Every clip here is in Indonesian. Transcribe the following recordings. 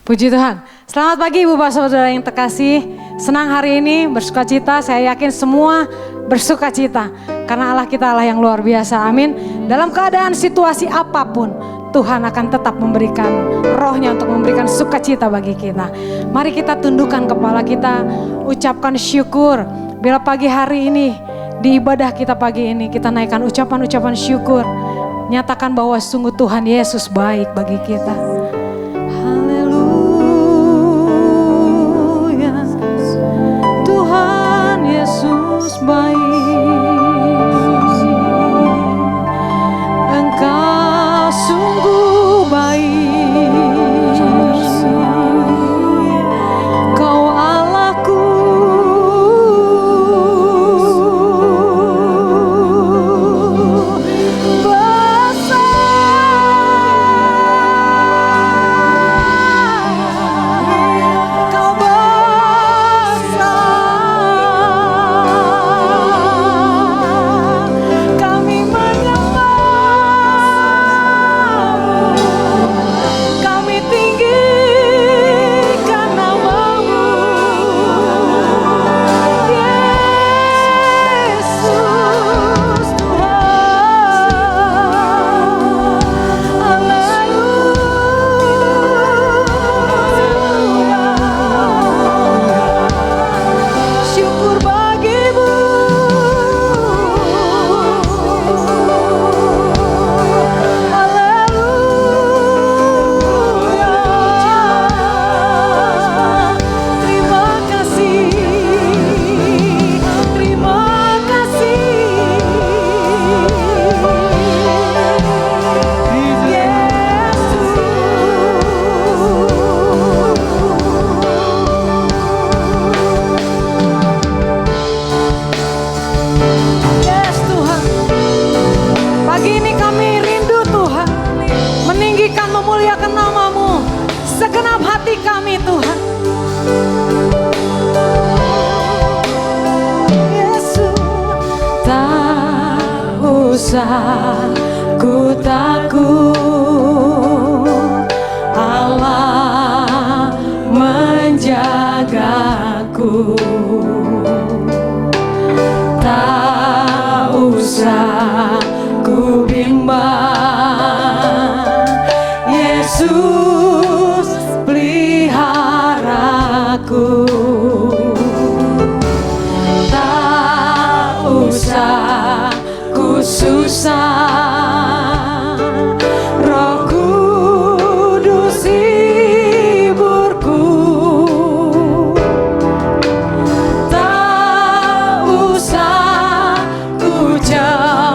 Puji Tuhan. Selamat pagi Ibu Bapak Saudara yang terkasih. Senang hari ini bersuka cita. Saya yakin semua bersuka cita. Karena Allah kita Allah yang luar biasa. Amin. Dalam keadaan situasi apapun, Tuhan akan tetap memberikan rohnya untuk memberikan sukacita bagi kita. Mari kita tundukkan kepala kita, ucapkan syukur. Bila pagi hari ini, di ibadah kita pagi ini, kita naikkan ucapan-ucapan syukur. Nyatakan bahwa sungguh Tuhan Yesus baik bagi kita. Haleluya, Tuhan Yesus baik. Engkau sungguh baik. Kau Allahku. Memuliakan nama-Mu, segenap hati kami Tuhan. Yesus, tak usah ku takut, Allah menjagaku. Tak usah ku bimbang, Yesus peliharaku. Tak usah ku susah, Roh Kudus hiburku. Tak usah ku jauh,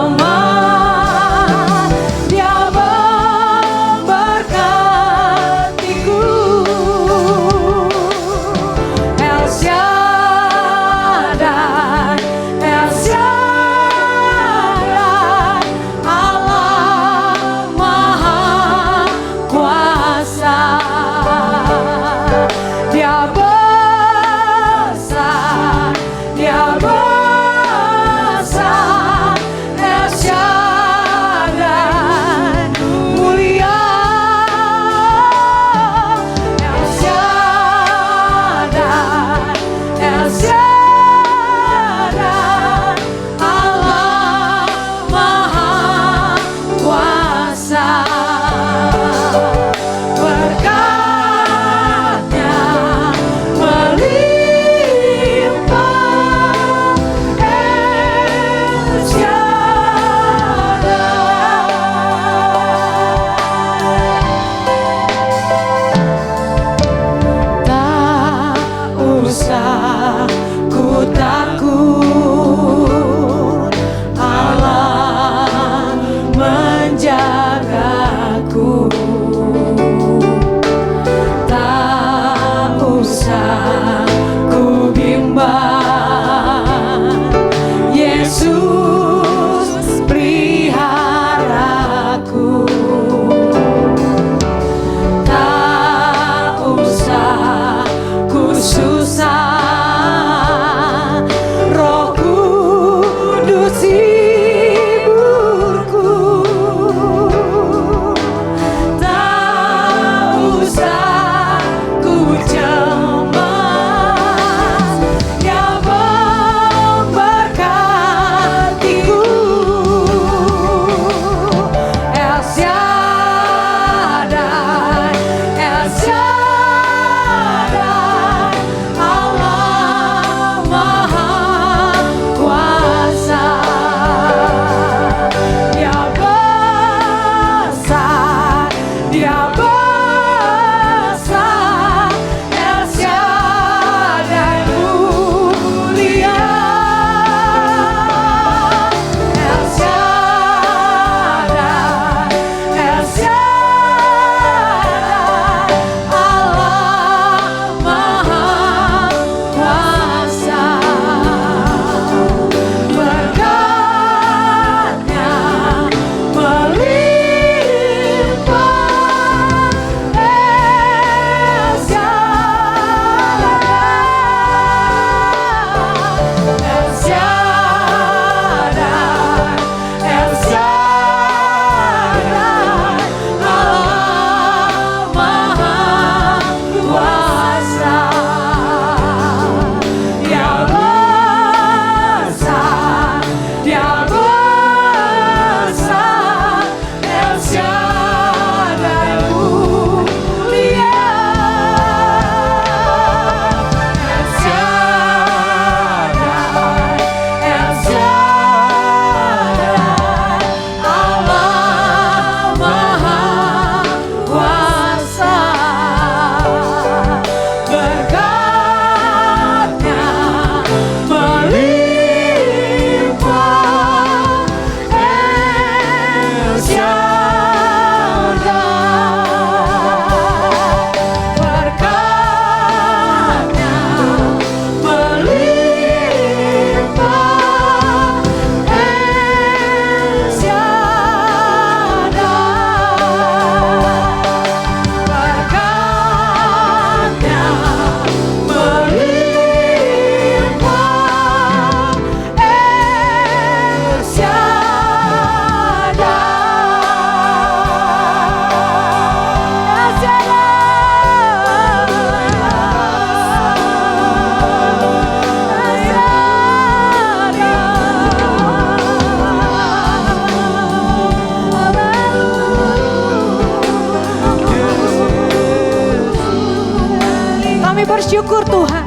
bersyukur Tuhan.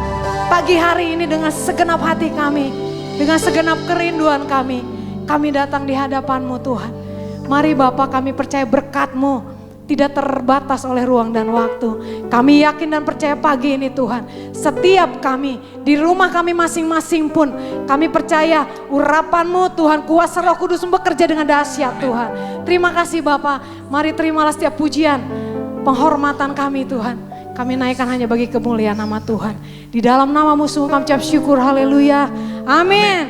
Pagi hari ini dengan segenap hati kami, dengan segenap kerinduan kami datang di hadapan-Mu Tuhan. Mari Bapa, kami percaya berkat-Mu tidak terbatas oleh ruang dan waktu. Kami yakin dan percaya pagi ini Tuhan, setiap kami, di rumah kami masing-masing pun, kami percaya urapan-Mu Tuhan, kuasa Roh Kudus bekerja dengan dahsyat Tuhan. Terima kasih Bapa, mari terimalah setiap pujian, penghormatan kami Tuhan. Kami naikkan hanya bagi kemuliaan nama Tuhan. Di dalam nama-Mu sungguh kami ucap syukur, haleluya, amin.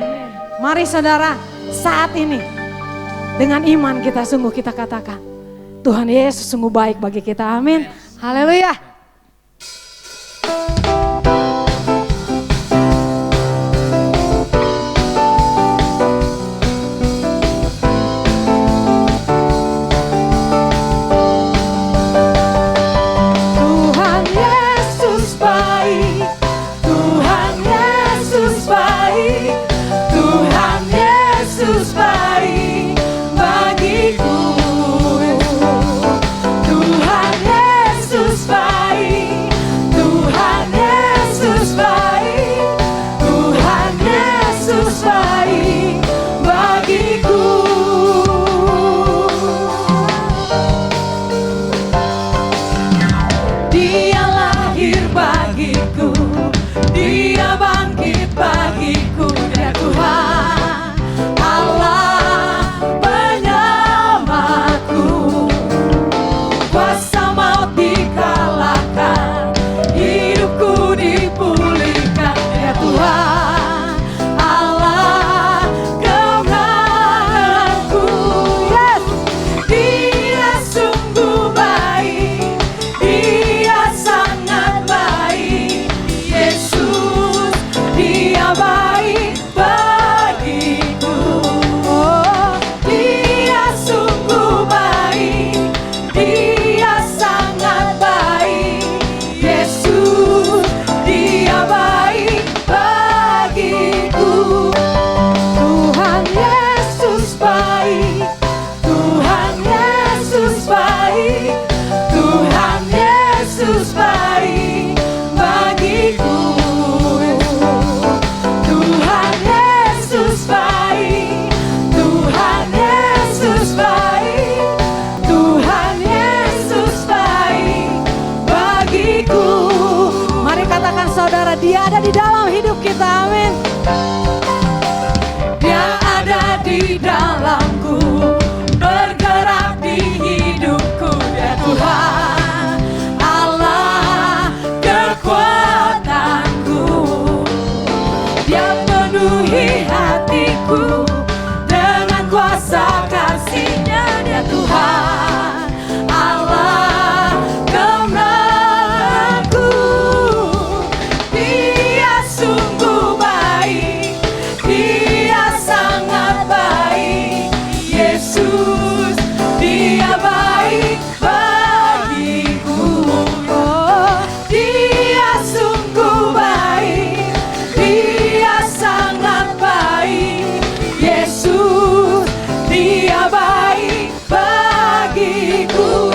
Mari saudara, saat ini dengan iman kita sungguh kita katakan, Tuhan Yesus sungguh baik bagi kita, amin. Haleluya. Tuhan Yesus baik, Tuhan Yesus baik, Tuhan Yesus baik bagiku. Tuhan Yesus baik, Tuhan Yesus baik, Tuhan Yesus baik bagiku. Dia lahir bagiku, Dia bangkit bagiku, Dia Tuhan Allah penyelamatku. Kuasa maut dikalahkan, hidupku dipulihkan, Dia Tuhan Allah kemenanganku. Yes. Dia sungguh baik, Dia sangat baik, Yesus Dia baik bagiku. Oh, Dia sungguh baik, Dia sangat baik, Yesus Dia baik bagiku. Tuhan Yesus baik, Tuhan Yesus baik, Tuhan Yesus baik bagiku. Tuhan Yesus baik, Tuhan Yesus baik, Tuhan Yesus baik bagiku. Mari katakan saudara, Dia ada di dalam hidup kita, amin. Dia ada di dalamku, bergerak di hidupku, Dia Tuhan Allah kekuatanku. Dia penuhi hatiku dengan kuasa kasih-Nya, Dia Tuhan Allah kemenanganku. Dia sungguh baik, Dia sangat baik, Yesus Dia baik bagiku. Oh, Dia sungguh baik, Dia sangat baik, Yesus Dia baik bagiku.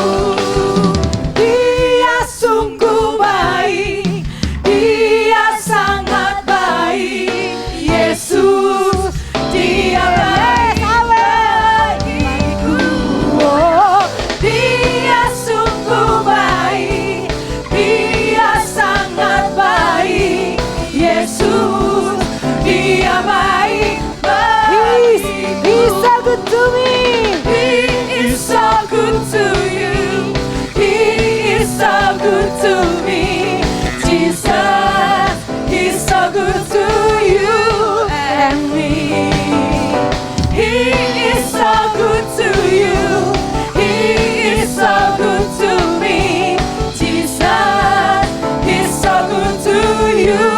Dia sungguh baik, Dia sangat baik, Yesus Dia baik bagiku. Oh, Dia sungguh baik, Dia sangat baik, Yesus Dia baik bagiku. He's so good to me. He is so good to you. He is so good to me. Jesus, He's so good to you and me. He is so good to you. He is so good to me. Jesus, He's so good to you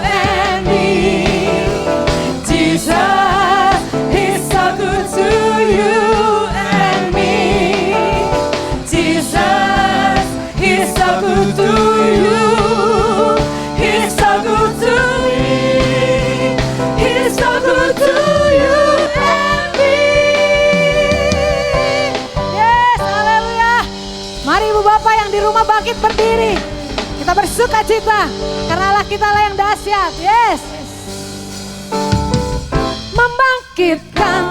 and me. Jesus, He's so good to you and me. Jesus, He's so good to you. He's so good to me. He's so good to you and me. Yes, haleluya. Mari ibu bapak yang di rumah bangkit berdiri. Kita bersuka cita karena Allah kita lah yang dahsyat. Yes. Membangkitkan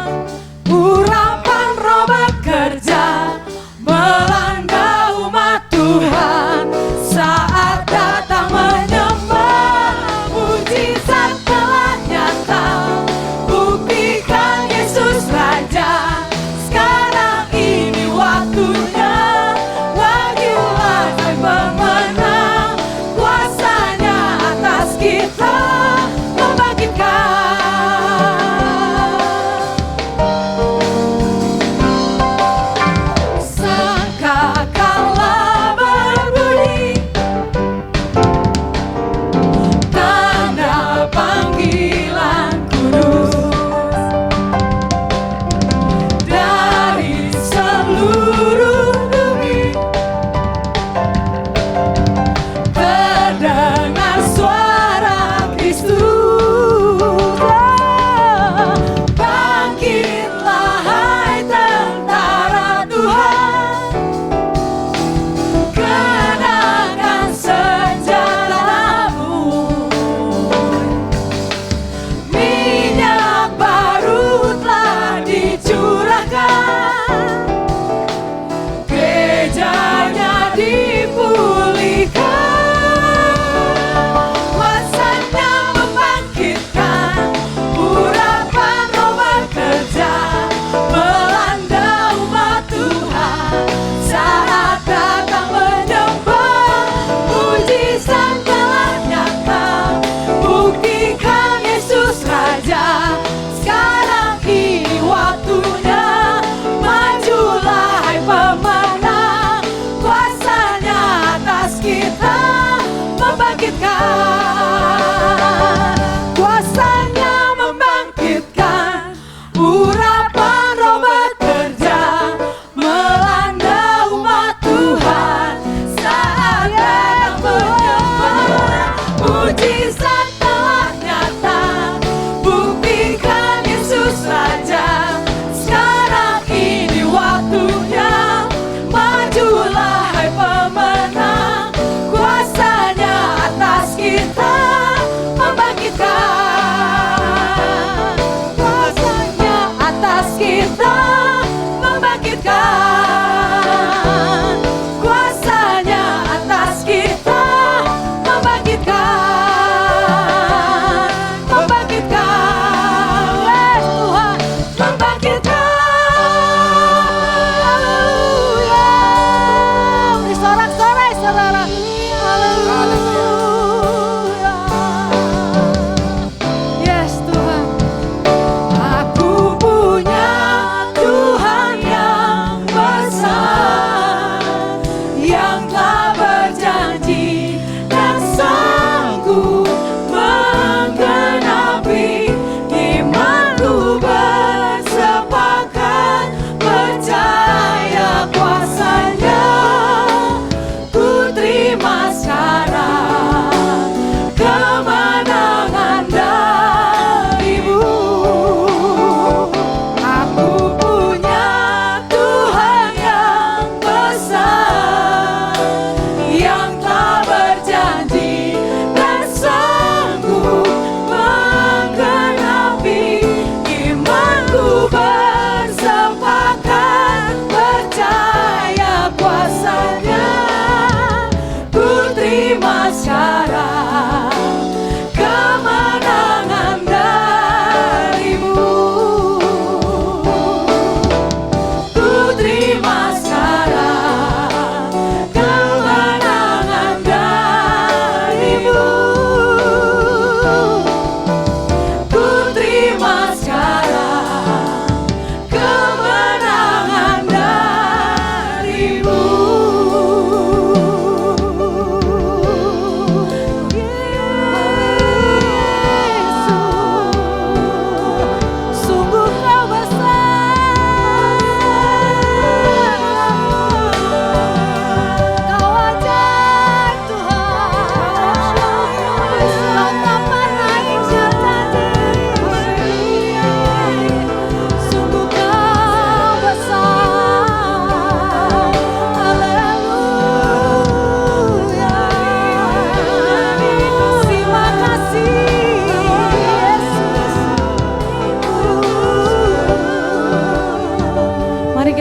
urapan roh bekerja melanda umat Tuhan saat datang menyembah. Mujizat telah nyata, buktikan Yesus Raja. Sekarang ini waktunya, bagilah kami pemenang. Kuasanya atas kita membangkitkan.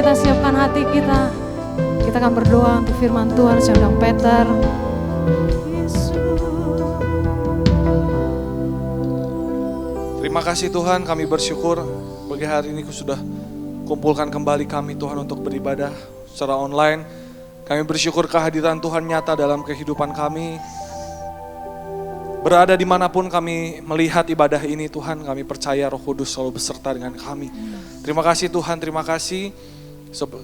kita siapkan hati kita. Kita akan berdoa untuk firman Tuhan. Saya undang Peter. Terima kasih Tuhan, kami bersyukur bagi hari ini sudah kumpulkan kembali kami Tuhan untuk beribadah secara online. Kami bersyukur kehadiran Tuhan nyata dalam kehidupan kami. Berada dimanapun kami melihat ibadah ini Tuhan, kami percaya Roh Kudus selalu beserta dengan kami. Terima kasih Tuhan, terima kasih.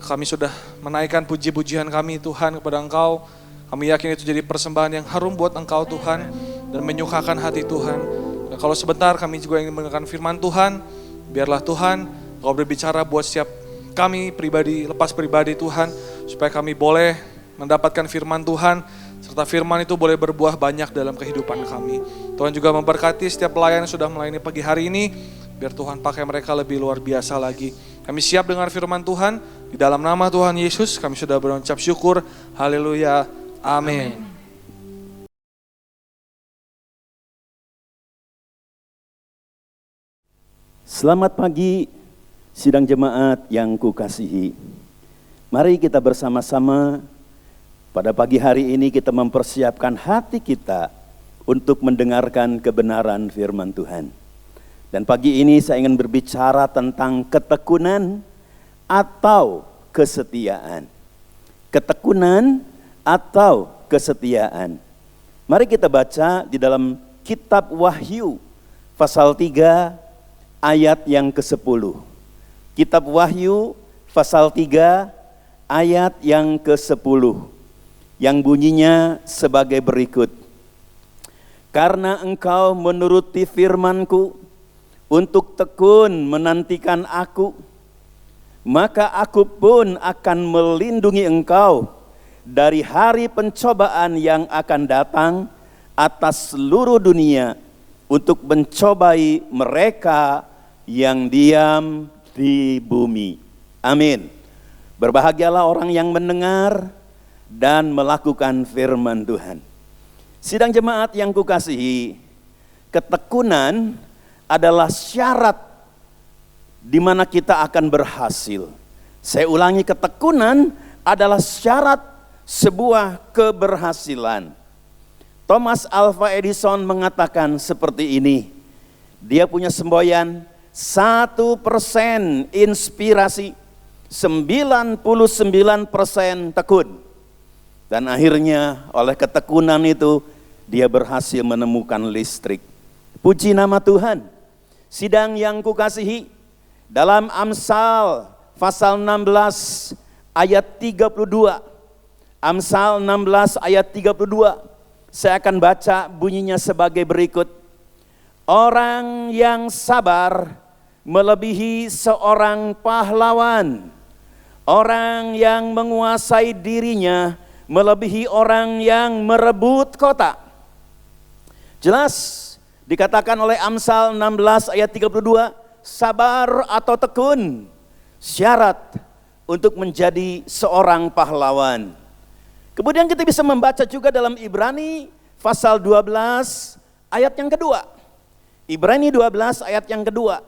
Kami sudah menaikkan puji-pujian kami Tuhan kepada Engkau. Kami yakin itu jadi persembahan yang harum buat Engkau Tuhan dan menyukakan hati Tuhan. Dan kalau sebentar kami juga ingin mendengarkan firman Tuhan, biarlah Tuhan Engkau berbicara buat setiap kami pribadi, lepas pribadi Tuhan, supaya kami boleh mendapatkan firman Tuhan, serta firman itu boleh berbuah banyak dalam kehidupan kami. Tuhan juga memberkati setiap pelayan yang sudah melayani pagi hari ini, biar Tuhan pakai mereka lebih luar biasa lagi. Kami siap dengar firman Tuhan, di dalam nama Tuhan Yesus kami sudah berucap syukur, haleluya, amin. Selamat pagi, sidang jemaat yang kukasihi. Mari kita bersama-sama pada pagi hari ini kita mempersiapkan hati kita untuk mendengarkan kebenaran firman Tuhan. Dan pagi ini saya ingin berbicara tentang ketekunan atau kesetiaan. Ketekunan atau kesetiaan. Mari kita baca di dalam kitab Wahyu pasal 3 ayat yang ke-10. Kitab Wahyu pasal 3 ayat yang ke-10. Yang bunyinya sebagai berikut. Karena engkau menuruti firman-Ku untuk tekun menantikan Aku, maka Aku pun akan melindungi engkau dari hari pencobaan yang akan datang atas seluruh dunia untuk mencobai mereka yang diam di bumi. Amin. Berbahagialah orang yang mendengar dan melakukan firman Tuhan. Sidang jemaat yang kukasihi, ketekunan adalah syarat di mana kita akan berhasil. Saya ulangi, ketekunan adalah syarat sebuah keberhasilan. Thomas Alva Edison mengatakan seperti ini. Dia punya semboyan 1% inspirasi, 99% tekun. Dan akhirnya oleh ketekunan itu dia berhasil menemukan listrik. Puji nama Tuhan. Sidang yang kukasihi, dalam Amsal pasal 16 ayat 32. Amsal 16 ayat 32. Saya akan baca bunyinya sebagai berikut. Orang yang sabar melebihi seorang pahlawan. Orang yang menguasai dirinya melebihi orang yang merebut kota. Jelas dikatakan oleh Amsal 16 ayat 32, sabar atau tekun syarat untuk menjadi seorang pahlawan. Kemudian kita bisa membaca juga dalam Ibrani pasal 12 ayat yang kedua. Ibrani 12 ayat yang kedua,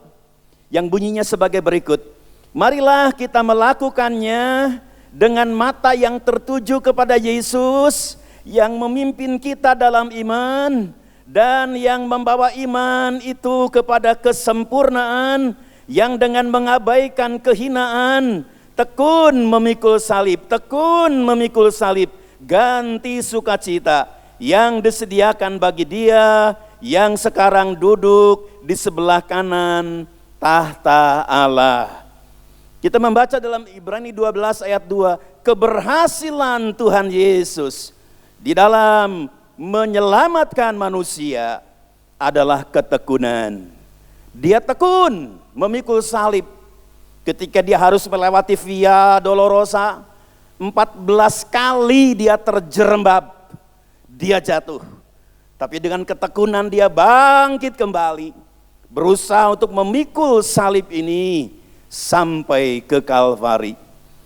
yang bunyinya sebagai berikut. Marilah kita melakukannya dengan mata yang tertuju kepada Yesus, yang memimpin kita dalam iman, dan yang membawa iman itu kepada kesempurnaan, yang dengan mengabaikan kehinaan, tekun memikul salib, ganti sukacita yang disediakan bagi Dia yang sekarang duduk di sebelah kanan tahta Allah. Kita membaca dalam Ibrani 12 ayat 2, keberhasilan Tuhan Yesus di dalam menyelamatkan manusia adalah ketekunan. Dia tekun memikul salib. Ketika dia harus melewati Via Dolorosa, 14 kali dia terjerembab, dia jatuh. Tapi dengan ketekunan dia bangkit kembali, berusaha untuk memikul salib ini sampai ke Kalvari.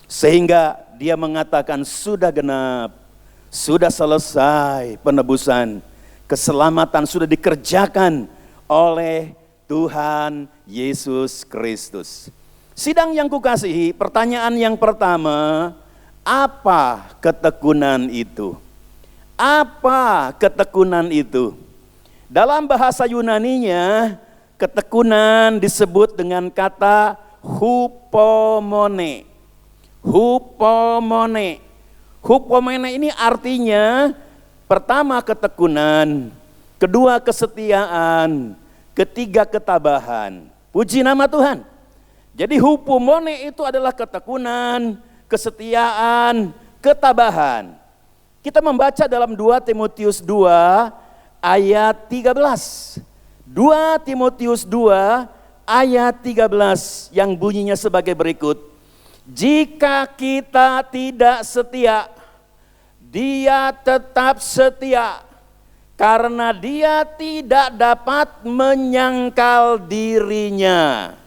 Sehingga dia mengatakan sudah genap, sudah selesai penebusan, keselamatan sudah dikerjakan oleh Tuhan Yesus Kristus. Sidang yang kukasihi, pertanyaan yang pertama, apa ketekunan itu? Apa ketekunan itu? Dalam bahasa Yunaninya, ketekunan disebut dengan kata hupomone. Hupomone. Hupomone ini artinya pertama ketekunan, kedua kesetiaan, ketiga ketabahan. Puji nama Tuhan. Jadi hupomone itu adalah ketekunan, kesetiaan, ketabahan. Kita membaca dalam 2 Timotius 2 ayat 13. 2 Timotius 2 ayat 13 yang bunyinya sebagai berikut. Jika kita tidak setia, Dia tetap setia, karena Dia tidak dapat menyangkal dirinya.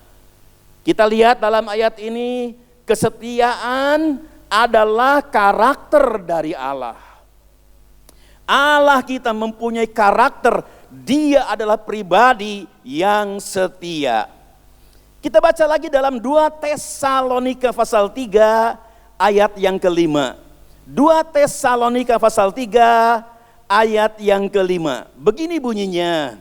Kita lihat dalam ayat ini, kesetiaan adalah karakter dari Allah. Allah kita mempunyai karakter, Dia adalah pribadi yang setia. Kita baca lagi dalam 2 Tesalonika pasal 3 ayat yang kelima. 2 Tesalonika pasal 3 ayat yang kelima. Begini bunyinya,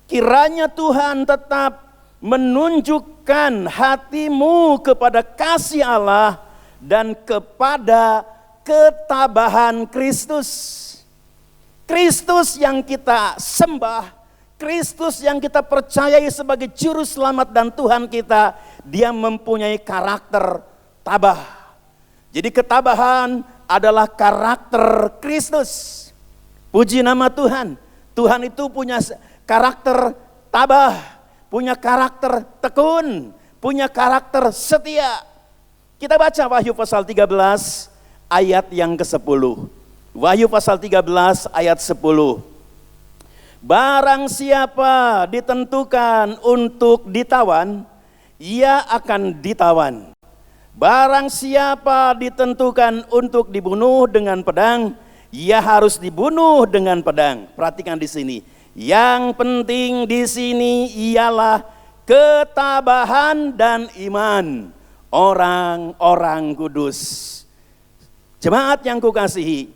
kiranya Tuhan tetap menunjukkan hatimu kepada kasih Allah dan kepada ketabahan Kristus. Kristus yang kita sembah, Kristus yang kita percayai sebagai juru selamat dan Tuhan kita, Dia mempunyai karakter tabah. Jadi ketabahan adalah karakter Kristus. Puji nama Tuhan. Tuhan itu punya karakter tabah, punya karakter tekun, punya karakter setia. Kita baca Wahyu pasal 13 ayat yang ke-10. Wahyu pasal 13 ayat 10. Barang siapa ditentukan untuk ditawan, ia akan ditawan. Barang siapa ditentukan untuk dibunuh dengan pedang, ia harus dibunuh dengan pedang. Perhatikan di sini. Yang penting di sini ialah ketabahan dan iman orang-orang kudus. Jemaat yang kukasihi,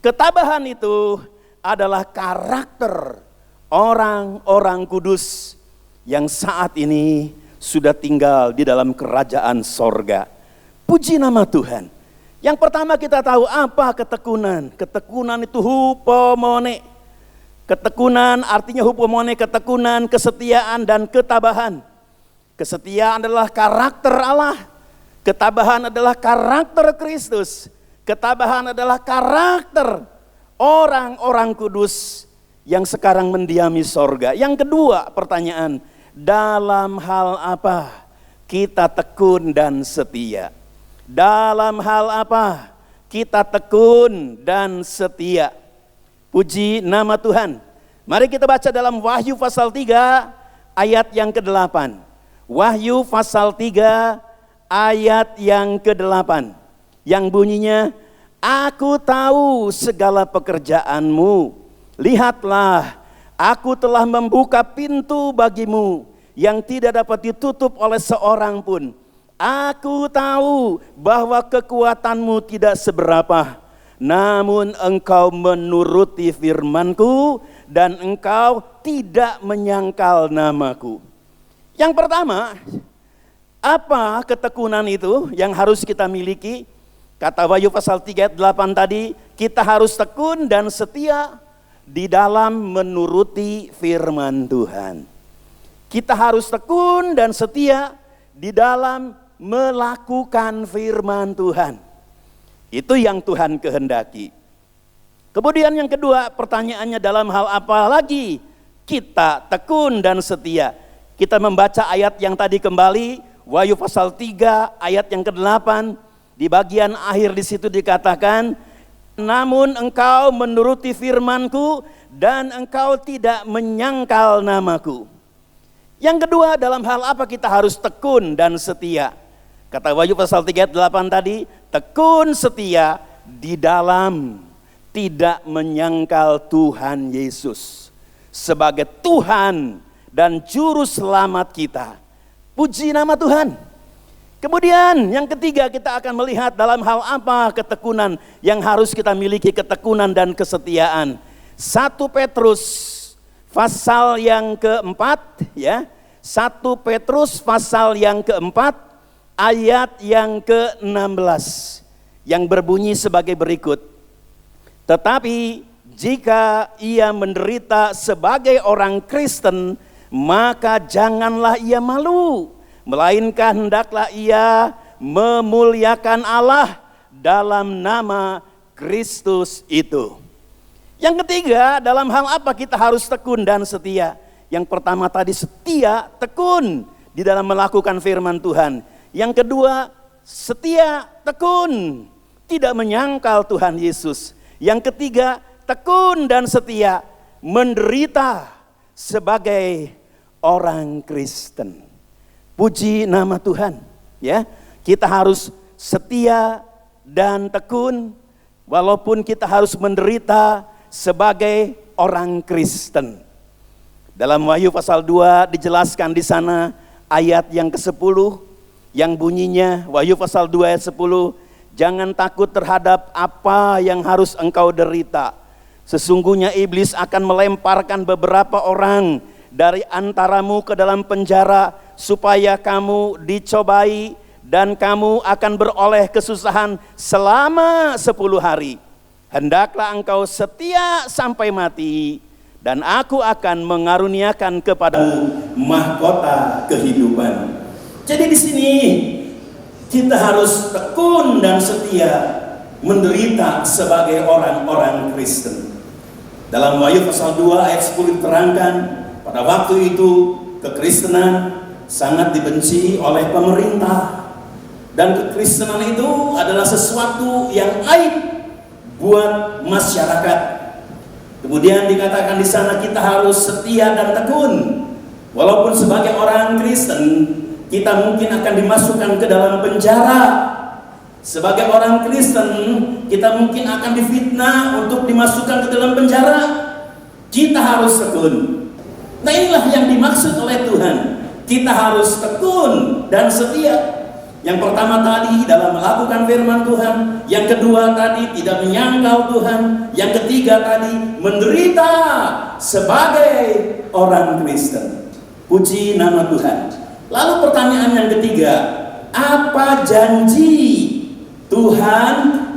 ketabahan itu adalah karakter orang-orang kudus yang saat ini sudah tinggal di dalam kerajaan sorga. Puji nama Tuhan. Yang pertama kita tahu apa ketekunan. Ketekunan itu hupomone. Ketekunan artinya hupomone, ketekunan, kesetiaan dan ketabahan. Kesetiaan adalah karakter Allah. Ketabahan adalah karakter Kristus. Ketabahan adalah karakter orang-orang kudus yang sekarang mendiami sorga. Yang kedua pertanyaan, dalam hal apa kita tekun dan setia? Dalam hal apa kita tekun dan setia? Puji nama Tuhan. Mari kita baca dalam Wahyu pasal 3 ayat yang ke-8. Wahyu pasal 3 ayat yang ke-8. Yang bunyinya, aku tahu segala pekerjaanmu. Lihatlah, aku telah membuka pintu bagimu yang tidak dapat ditutup oleh seorang pun. Aku tahu bahwa kekuatanmu tidak seberapa, namun engkau menuruti firmanku dan engkau tidak menyangkal namaku. Yang pertama, apa ketekunan itu yang harus kita miliki? Kata Wahyu pasal 3 ayat 8 tadi, kita harus tekun dan setia di dalam menuruti firman Tuhan. Kita harus tekun dan setia di dalam melakukan firman Tuhan. Itu yang Tuhan kehendaki. Kemudian yang kedua, pertanyaannya dalam hal apa lagi kita tekun dan setia? Kita membaca ayat yang tadi kembali, Wahyu pasal 3 ayat yang ke-8. Di bagian akhir di situ dikatakan, namun engkau menuruti firmanku dan engkau tidak menyangkal namaku. Yang kedua, dalam hal apa kita harus tekun dan setia? Kata Wahyu pasal 3 ayat 8 tadi, tekun setia di dalam tidak menyangkal Tuhan Yesus sebagai Tuhan dan Juru Selamat kita. Puji nama Tuhan. Kemudian yang ketiga, kita akan melihat dalam hal apa ketekunan yang harus kita miliki, ketekunan dan kesetiaan. 1 Petrus pasal yang keempat, ya. 1 Petrus pasal yang keempat ayat yang ke-16 yang berbunyi sebagai berikut. Tetapi jika ia menderita sebagai orang Kristen, maka janganlah ia malu, melainkan hendaklah ia memuliakan Allah dalam nama Kristus itu. Yang ketiga, dalam hal apa kita harus tekun dan setia? Yang pertama tadi setia, tekun di dalam melakukan firman Tuhan. Yang kedua, setia, tekun, tidak menyangkal Tuhan Yesus. Yang ketiga, tekun dan setia, menderita sebagai orang Kristen. Puji nama Tuhan, ya. Kita harus setia dan tekun walaupun kita harus menderita sebagai orang Kristen. Dalam Wahyu pasal 2 dijelaskan di sana ayat yang ke-10 yang bunyinya, Wahyu pasal 2 ayat 10, jangan takut terhadap apa yang harus engkau derita. Sesungguhnya iblis akan melemparkan beberapa orang dari antaramu ke dalam penjara supaya kamu dicobai dan kamu akan beroleh kesusahan selama 10 hari. Hendaklah engkau setia sampai mati dan aku akan mengaruniakan kepadamu mahkota kehidupan. Jadi di sini kita harus tekun dan setia menderita sebagai orang-orang Kristen. Dalam Wahyu pasal 2 ayat 10 diterangkan, pada waktu itu kekristenan sangat dibenci oleh pemerintah. Dan kekristenan itu adalah sesuatu yang aib buat masyarakat. Kemudian dikatakan di sana kita harus setia dan tekun. Walaupun sebagai orang Kristen kita mungkin akan dimasukkan ke dalam penjara. Sebagai orang Kristen kita mungkin akan difitnah untuk dimasukkan ke dalam penjara. Kita harus tekun. Nah, inilah yang dimaksud oleh Tuhan. Kita harus tekun dan setia. Yang pertama tadi dalam melakukan firman Tuhan. Yang kedua tadi tidak menyangkal Tuhan. Yang ketiga tadi menderita sebagai orang Kristen. Puji nama Tuhan. Lalu pertanyaan yang ketiga, apa janji Tuhan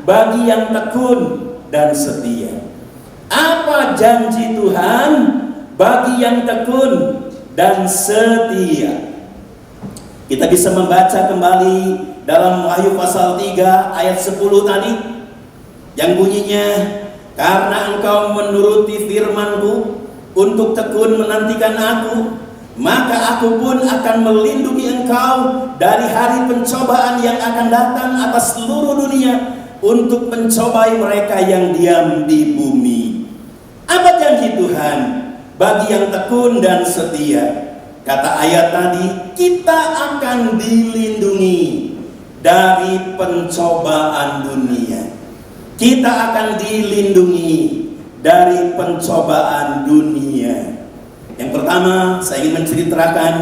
bagi yang tekun dan setia? Apa janji Tuhan bagi yang tekun dan setia? Kita bisa membaca kembali dalam Wahyu pasal 3 ayat 10 tadi yang bunyinya, karena engkau menuruti firman-Ku untuk tekun menantikan Aku, maka Aku pun akan melindungi engkau dari hari pencobaan yang akan datang atas seluruh dunia untuk mencobai mereka yang diam di bumi. Apa janji Tuhan bagi yang tekun dan setia? Kata ayat tadi, kita akan dilindungi dari pencobaan dunia. Kita akan dilindungi dari pencobaan dunia. Yang pertama, saya ingin menceritakan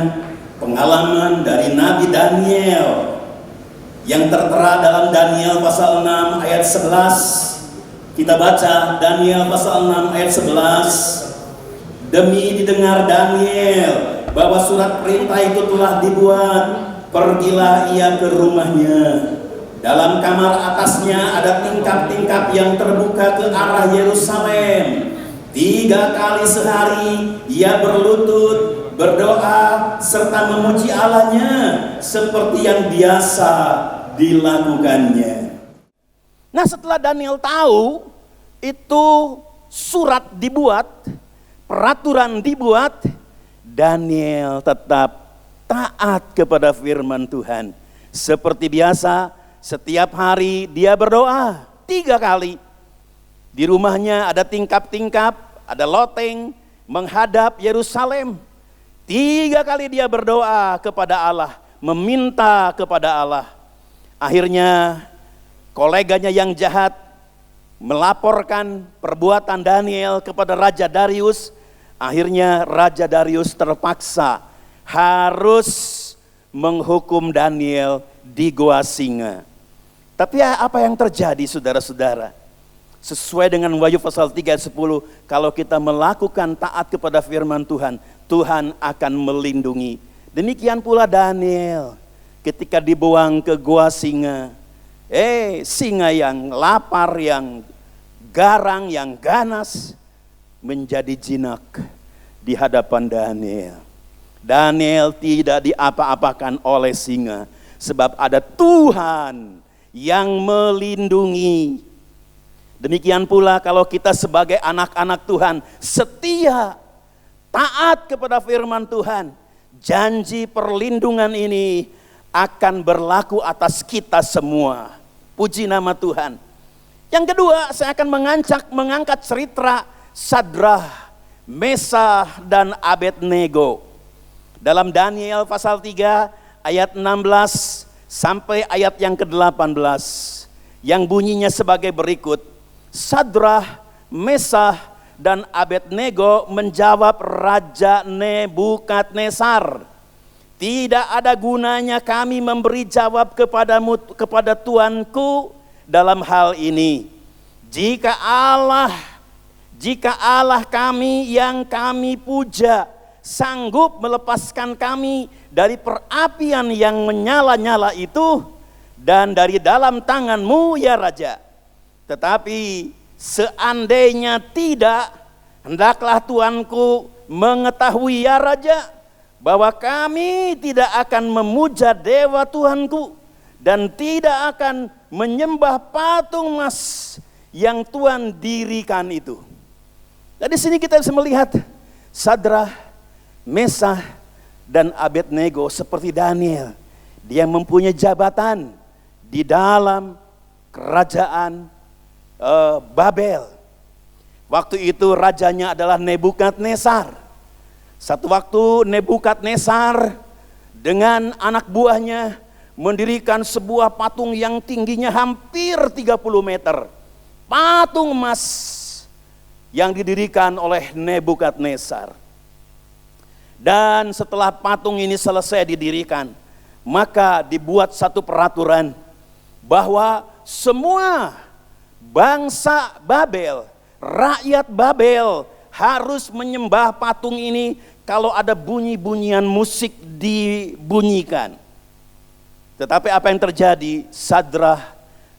pengalaman dari Nabi Daniel yang tertera dalam Daniel pasal 6 ayat 11. Kita baca Daniel pasal 6 ayat 11. Demi didengar Daniel bahwa surat perintah itu telah dibuat, pergilah ia ke rumahnya. Dalam kamar atasnya ada tingkap-tingkap yang terbuka ke arah Yerusalem. 3 kali sehari ia berlutut, berdoa, serta memuji Allahnya seperti yang biasa dilakukannya. Nah, setelah Daniel tahu itu surat dibuat, peraturan dibuat, Daniel tetap taat kepada firman Tuhan. Seperti biasa, setiap hari dia berdoa 3 kali. Di rumahnya ada tingkap-tingkap, ada loteng menghadap Yerusalem. 3 kali dia berdoa kepada Allah, meminta kepada Allah. Akhirnya koleganya yang jahat melaporkan perbuatan Daniel kepada Raja Darius. Akhirnya Raja Darius terpaksa harus menghukum Daniel di gua singa. Tapi apa yang terjadi saudara-saudara? Sesuai dengan Wahyu pasal 3 ayat 10, kalau kita melakukan taat kepada firman Tuhan, Tuhan akan melindungi. Demikian pula Daniel ketika dibuang ke gua singa. Singa yang lapar, yang garang, yang ganas menjadi jinak di hadapan Daniel. Daniel tidak diapa-apakan oleh singa sebab ada Tuhan yang melindungi. Demikian pula kalau kita sebagai anak-anak Tuhan setia, taat kepada firman Tuhan, janji perlindungan ini akan berlaku atas kita semua. Puji nama Tuhan. Yang kedua, saya akan mengangkat cerita Sadrah, Mesah, dan Abednego. Dalam Daniel pasal 3 ayat 16 sampai ayat yang ke-18. Yang bunyinya sebagai berikut. Sadrah, Mesah, dan Abednego menjawab Raja Nebukadnezar, tidak ada gunanya kami memberi jawab kepada Tuanku dalam hal ini. Jika Allah kami yang kami puja sanggup melepaskan kami dari perapian yang menyala-nyala itu dan dari dalam tanganmu ya Raja. Tetapi seandainya tidak, hendaklah Tuanku mengetahui ya Raja, bahwa kami tidak akan memuja dewa Tuanku dan tidak akan menyembah patung emas yang Tuhan dirikan itu. Nah, di sini kita bisa melihat Sadrah, Mesah, dan Abednego seperti Daniel. Dia mempunyai jabatan di dalam kerajaan Babel. Waktu itu rajanya adalah Nebukadnezar. Satu waktu Nebukadnezar dengan anak buahnya mendirikan sebuah patung yang tingginya hampir 30 meter. Patung emas yang didirikan oleh Nebukadnezar. Dan setelah patung ini selesai didirikan, maka dibuat satu peraturan bahwa semua bangsa Babel, rakyat Babel harus menyembah patung ini kalau ada bunyi-bunyian musik dibunyikan. Tetapi apa yang terjadi? Sadrah,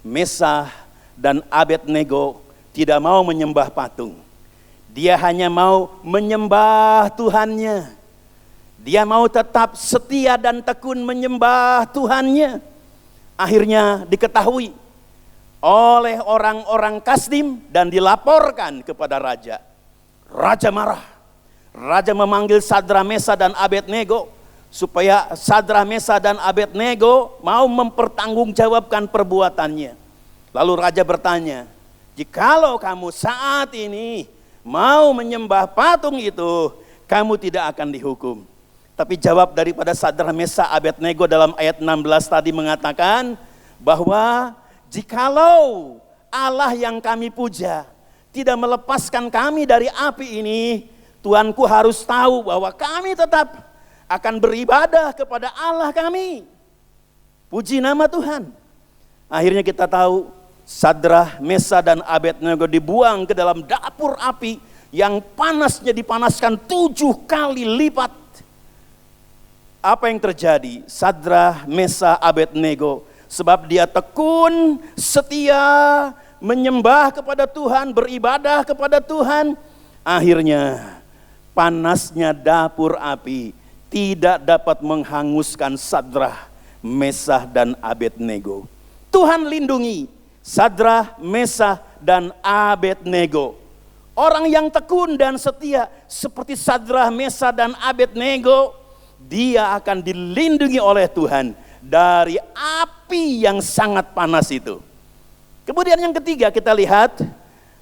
Mesah, dan Abednego tidak mau menyembah patung. Dia hanya mau menyembah Tuhannya. Dia mau tetap setia dan tekun menyembah Tuhannya. Akhirnya diketahui oleh orang-orang Kasdim dan dilaporkan kepada raja. Raja marah. Raja memanggil Sadrah, Mesah, dan Abednego supaya Sadrah, Mesah, dan Abednego mau mempertanggungjawabkan perbuatannya. Lalu raja bertanya, jikalau kamu saat ini mau menyembah patung itu, kamu tidak akan dihukum. Tapi jawab daripada Sadrah, Mesah, Abednego dalam ayat 16 tadi mengatakan bahwa jikalau Allah yang kami puja tidak melepaskan kami dari api ini, Tuanku harus tahu bahwa kami tetap akan beribadah kepada Allah kami. Puji nama Tuhan. Akhirnya kita tahu Sadrah, Mesah, dan Abednego dibuang ke dalam dapur api yang panasnya dipanaskan 7 kali lipat. Apa yang terjadi? Sadrah, Mesah, Abednego, sebab dia tekun, setia, menyembah kepada Tuhan, beribadah kepada Tuhan. Akhirnya panasnya dapur api tidak dapat menghanguskan Sadrah, Mesah, dan Abednego. Tuhan lindungi Sadrah, Mesah, dan Abednego. Orang yang tekun dan setia seperti Sadrah, Mesah, dan Abednego, dia akan dilindungi oleh Tuhan dari api yang sangat panas itu. Kemudian yang ketiga kita lihat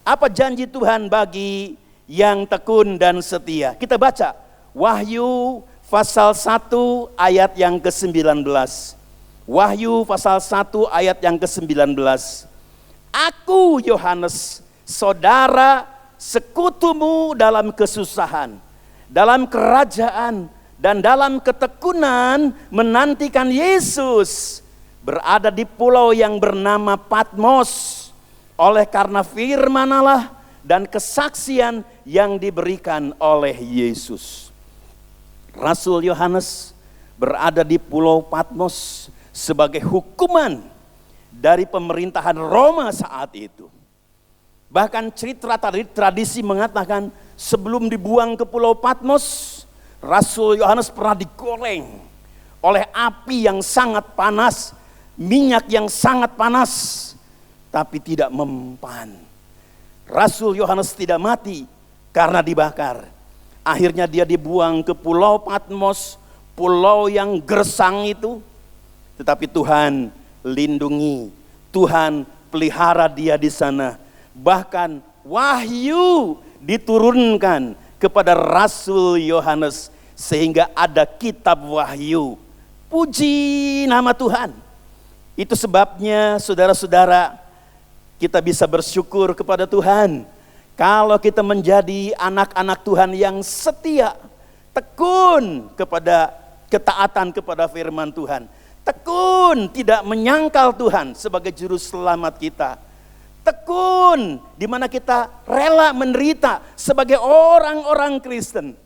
apa janji Tuhan bagi yang tekun dan setia. Kita baca Wahyu pasal 1 ayat yang ke-19. Wahyu pasal 1 ayat yang ke-19. Aku Yohanes, saudara sekutumu dalam kesusahan, dalam kerajaan, dan dalam ketekunan menantikan Yesus, berada di pulau yang bernama Patmos oleh karena firman Allah dan kesaksian yang diberikan oleh Yesus. Rasul Yohanes berada di pulau Patmos sebagai hukuman dari pemerintahan Roma saat itu. Bahkan cerita tradisi mengatakan sebelum dibuang ke pulau Patmos, Rasul Yohanes pernah digoreng oleh api yang sangat panas, minyak yang sangat panas, tapi tidak mempan. Rasul Yohanes tidak mati karena dibakar. Akhirnya dia dibuang ke pulau Patmos, pulau yang gersang itu. Tetapi Tuhan lindungi, Tuhan pelihara dia di sana. Bahkan wahyu diturunkan kepada Rasul Yohanes sehingga ada kitab wahyu. Puji nama Tuhan. Itu sebabnya saudara-saudara, kita bisa bersyukur kepada Tuhan kalau kita menjadi anak-anak Tuhan yang setia, tekun kepada ketaatan kepada firman Tuhan, tekun tidak menyangkal Tuhan sebagai juru selamat kita, tekun di mana kita rela menderita sebagai orang-orang Kristen.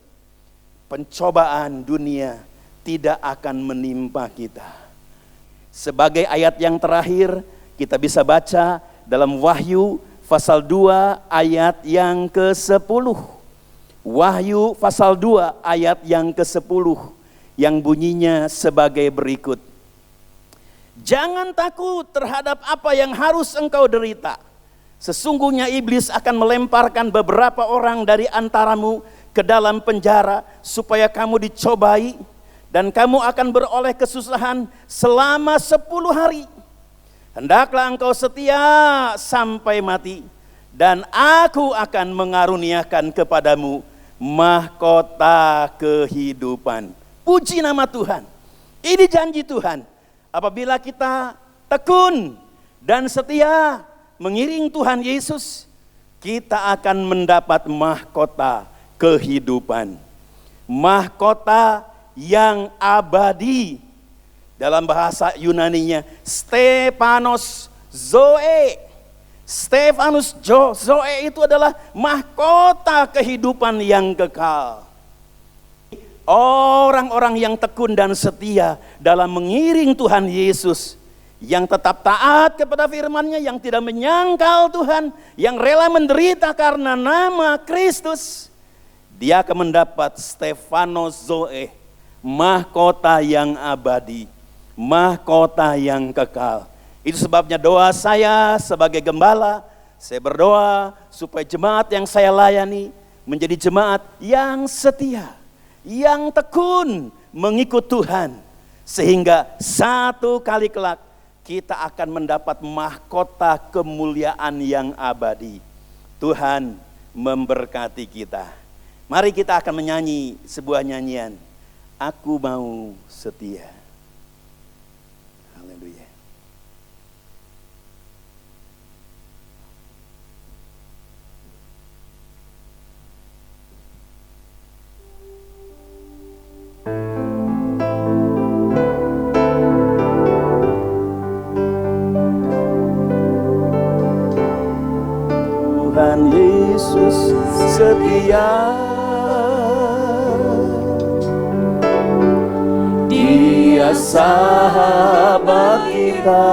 Pencobaan dunia tidak akan menimpa kita. Sebagai ayat yang terakhir, kita bisa baca dalam Wahyu pasal 2 ayat yang ke-10. Wahyu pasal 2 ayat yang ke-10 yang bunyinya sebagai berikut. Jangan takut terhadap apa yang harus engkau derita. Sesungguhnya iblis akan melemparkan beberapa orang dari antaramu ke dalam penjara supaya kamu dicobai dan kamu akan beroleh kesusahan selama 10 hari. Hendaklah engkau setia sampai mati, dan aku akan mengaruniakan kepadamu mahkota kehidupan. Puji nama Tuhan. Ini janji Tuhan. Apabila kita tekun dan setia mengiring Tuhan Yesus, kita akan mendapat mahkota kehidupan. Mahkota yang abadi. Dalam bahasa Yunaninya Stephanos Zoe. Stephanus Zoe itu adalah mahkota kehidupan yang kekal. Orang-orang yang tekun dan setia dalam mengiring Tuhan Yesus, yang tetap taat kepada firman-Nya, yang tidak menyangkal Tuhan, yang rela menderita karena nama Kristus, dia akan mendapat Stephanos Zoe, mahkota yang abadi, mahkota yang kekal. Itu sebabnya doa saya sebagai gembala, saya berdoa supaya jemaat yang saya layani menjadi jemaat yang setia, yang tekun mengikut Tuhan, sehingga satu kali kelak kita akan mendapat mahkota kemuliaan yang abadi. Tuhan memberkati kita. Mari kita akan menyanyi sebuah nyanyian, Aku Mau Setia. Haleluya. Tuhan Yesus setia, Dia sahabat kita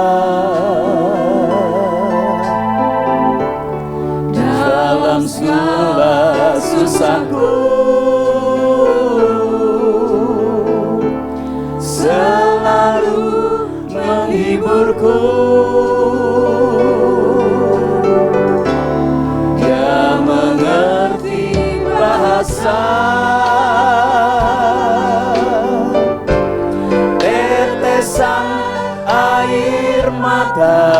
dalam segala susahku, selalu menghiburku. Tetesan air mata,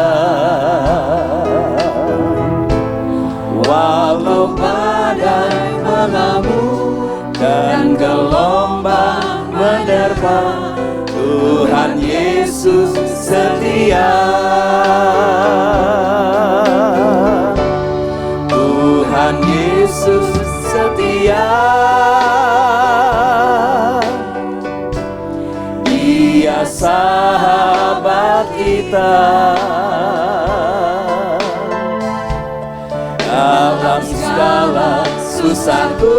walau badai mengamuk, Susahku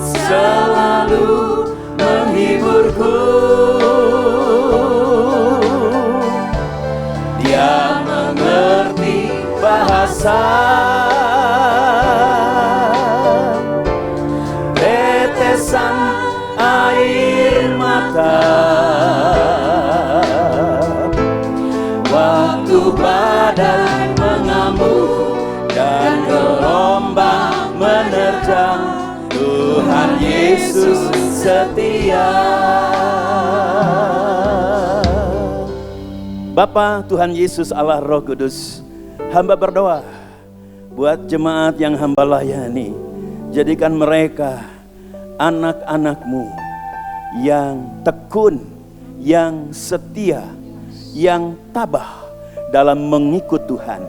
selalu menghiburku. Dia mengerti bahasa tetesan air mata waktu badai mengamuk dan gelombang menerjang. Tuhan Yesus setia. Bapa, Tuhan Yesus Allah Roh Kudus, hamba berdoa buat jemaat yang hamba layani. Jadikan mereka anak-anak-Mu yang tekun, yang setia, yang tabah dalam mengikut Tuhan.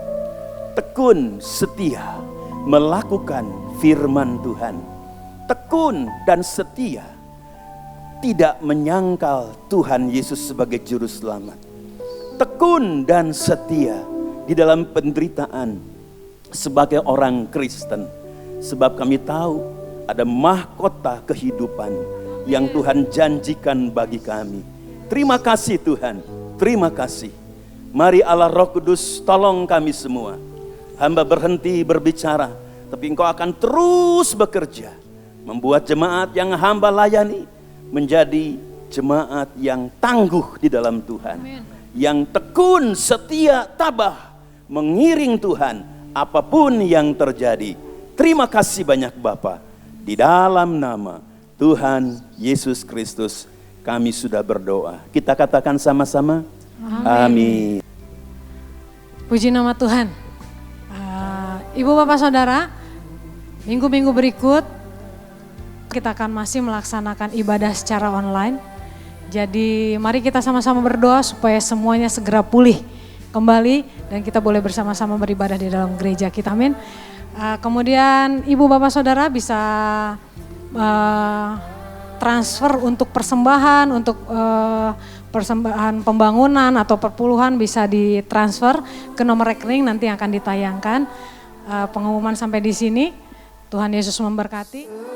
Tekun, setia, melakukan firman Tuhan. Tekun dan setia, tidak menyangkal Tuhan Yesus sebagai juru selamat. Tekun dan setia di dalam penderitaan sebagai orang Kristen. Sebab kami tahu ada mahkota kehidupan yang Tuhan janjikan bagi kami. Terima kasih Tuhan, terima kasih. Mari Allah Roh Kudus tolong kami semua. Hamba berhenti berbicara, tapi Engkau akan terus bekerja. Membuat jemaat yang hamba layani menjadi jemaat yang tangguh di dalam Tuhan. Amin. Yang tekun, setia, tabah, mengiring Tuhan apapun yang terjadi. Terima kasih banyak Bapa. Di dalam nama Tuhan Yesus Kristus kami sudah berdoa. Kita katakan sama-sama. Amin. Puji nama Tuhan. Ibu Bapak Saudara, minggu-minggu berikut kita akan masih melaksanakan ibadah secara online. Jadi mari kita sama-sama berdoa supaya semuanya segera pulih kembali dan kita boleh bersama-sama beribadah di dalam gereja kita. Amin. Kemudian Ibu Bapak Saudara bisa transfer untuk persembahan, untuk persembahan pembangunan atau perpuluhan bisa ditransfer ke nomor rekening nanti yang akan ditayangkan. Pengumuman sampai di sini. Tuhan Yesus memberkati.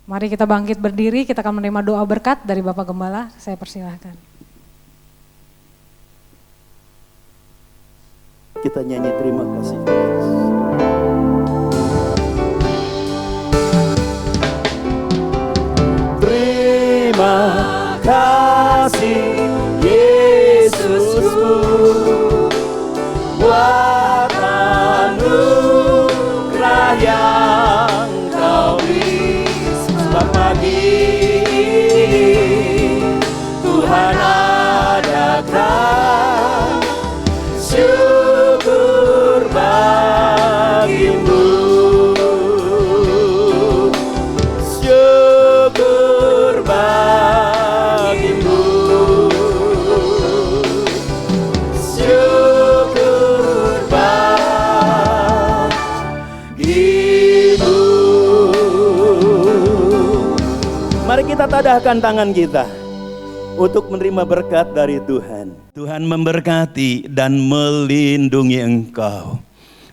Mari kita bangkit berdiri, kita akan menerima doa berkat dari Bapak Gembala. Saya persilahkan. Kita nyanyi terima kasih. Terima kasih Yesusku buat anugerah yang Kau beri. Sebab pagi Tuhan adakan syukur bagimu. Syukur bagimu. Syukur bagimu. Mari kita tadahkan tangan kita untuk menerima berkat dari Tuhan. Tuhan memberkati dan melindungi engkau.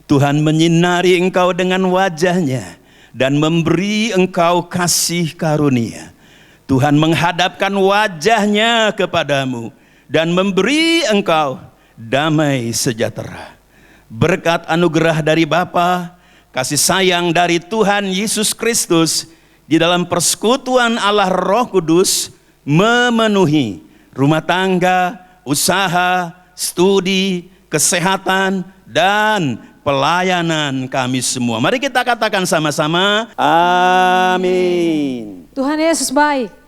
Tuhan menyinari engkau dengan wajah-Nya dan memberi engkau kasih karunia. Tuhan menghadapkan wajah-Nya kepadamu dan memberi engkau damai sejahtera. Berkat anugerah dari Bapa, kasih sayang dari Tuhan Yesus Kristus, di dalam persekutuan Allah Roh Kudus memenuhi rumah tangga, usaha, studi, kesehatan, dan pelayanan kami semua. Mari kita katakan sama-sama, amin. Tuhan Yesus baik.